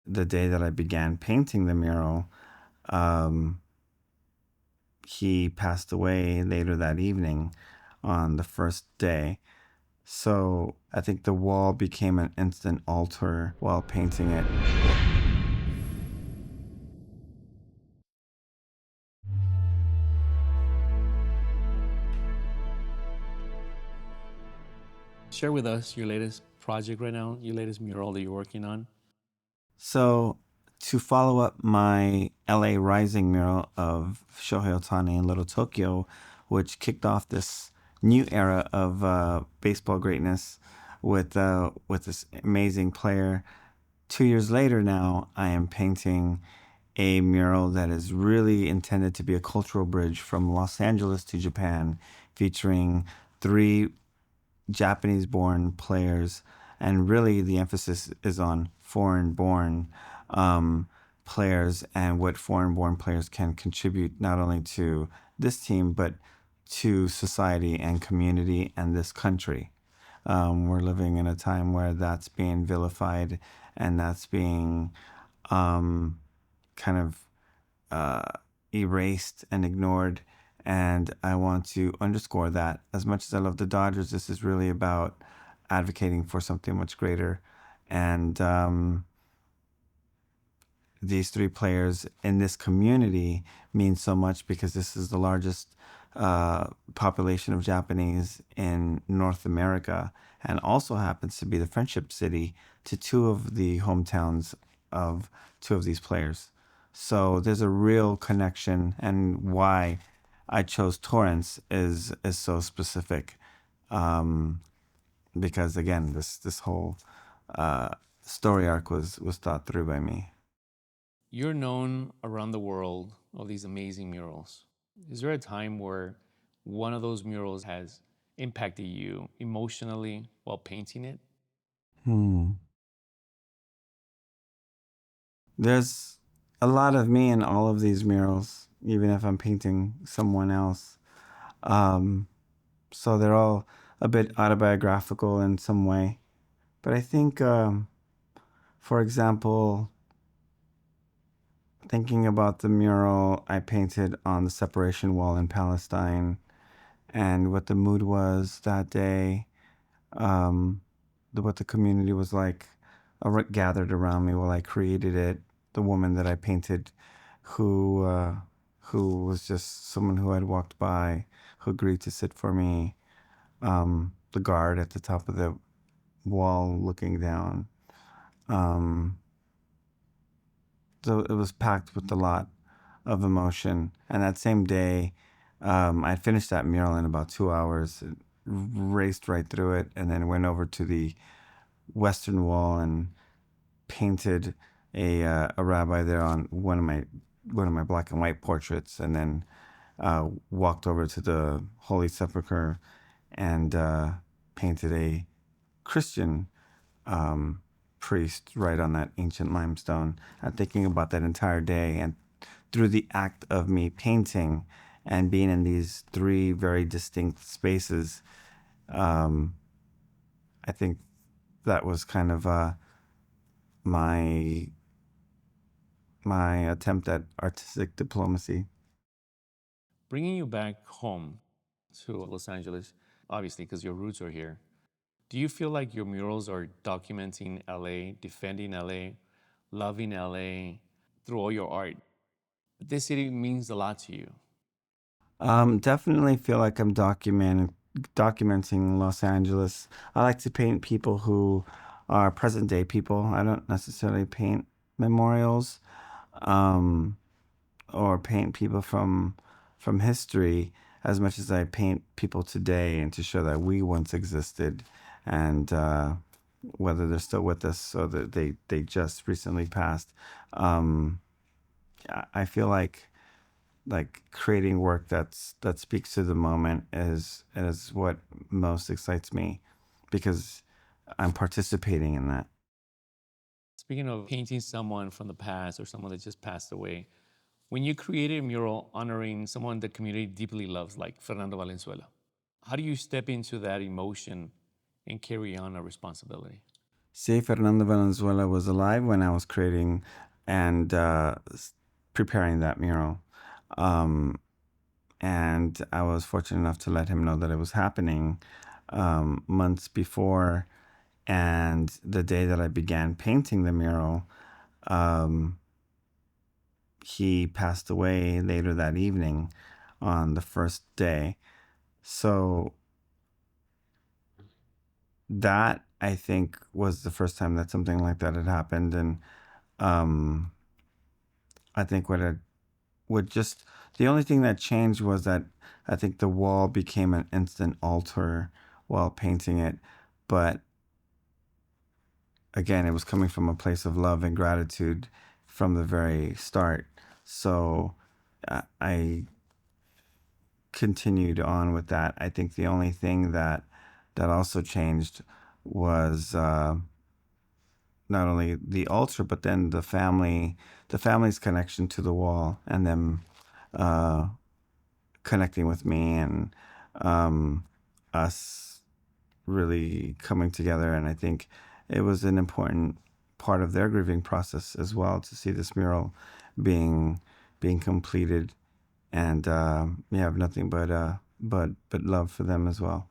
the day that I began painting the mural, um, he passed away later that evening on the first day. So I think the wall became an instant altar while painting it. Share with us your latest project right now, your latest mural that you're working on. So to follow up my LA Rising mural of Shohei Ohtani in Little Tokyo, which kicked off this new era of baseball greatness with this amazing player. 2 years later now, I am painting a mural that is really intended to be a cultural bridge from Los Angeles to Japan, featuring three Japanese born players. And really, the emphasis is on foreign born players and what foreign born players can contribute not only to this team, but to society and community and this country. We're living in a time where that's being vilified and that's being kind of erased and ignored. And I want to underscore that as much as I love the Dodgers, this is really about advocating for something much greater. And these three players in this community mean so much because this is the largest population of Japanese in North America and also happens to be the friendship city to two of the hometowns of two of these players. So there's a real connection, and why I chose Torrance is so specific, because again, this whole story arc was thought through by me. You're known around the world of these amazing murals. Is there a time where one of those murals has impacted you emotionally while painting it? Hmm. There's a lot of me in all of these murals, even if I'm painting someone else. Um, so they're all a bit autobiographical in some way. But I think, for example, thinking about the mural I painted on the separation wall in Palestine and what the mood was that day, um, what the community was like gathered around me while I created it. The woman that I painted, who who was just someone who I'd walked by, who agreed to sit for me. The guard at the top of the wall looking down. Um, so it was packed with a lot of emotion. And that same day, I finished that mural in about 2 hours, raced right through it, and then went over to the western wall and painted a rabbi there on one of my black and white portraits, and then walked over to the Holy Sepulchre and painted a Christian priest right on that ancient limestone. And thinking about that entire day, and through the act of me painting and being in these three very distinct spaces, um, I think that was kind of my my attempt at artistic diplomacy. Bringing you back home to Los Angeles, obviously, because your roots are here, do you feel like your murals are documenting LA, defending LA, loving LA through all your art? This city means a lot to you. Definitely feel like I'm documenting Los Angeles. I like to paint people who are present day people. I don't necessarily paint memorials, um, or paint people from history as much as I paint people today, and to show that we once existed, and whether they're still with us or that they just recently passed. Um, I feel like creating work that speaks to the moment is what most excites me, because I'm participating in that. Speaking of painting someone from the past or someone that just passed away, when you created a mural honoring someone the community deeply loves, like Fernando Valenzuela, how do you step into that emotion and carry on a responsibility? See, Fernando Valenzuela was alive when I was creating and preparing that mural. Um, and I was fortunate enough to let him know that it was happening months before. And the day that I began painting the mural, um, he passed away later that evening on the first day. So that I think was the first time that something like that had happened. And um, I think what just the only thing that changed was that I think the wall became an instant altar while painting it. But again, it was coming from a place of love and gratitude from the very start. So I continued on with that. I think the only thing that also changed was not only the altar, but then the family's connection to the wall, and them uh, connecting with me, and um, us really coming together. And I think it was an important part of their grieving process as well to see this mural being being completed. And we have nothing but love for them as well.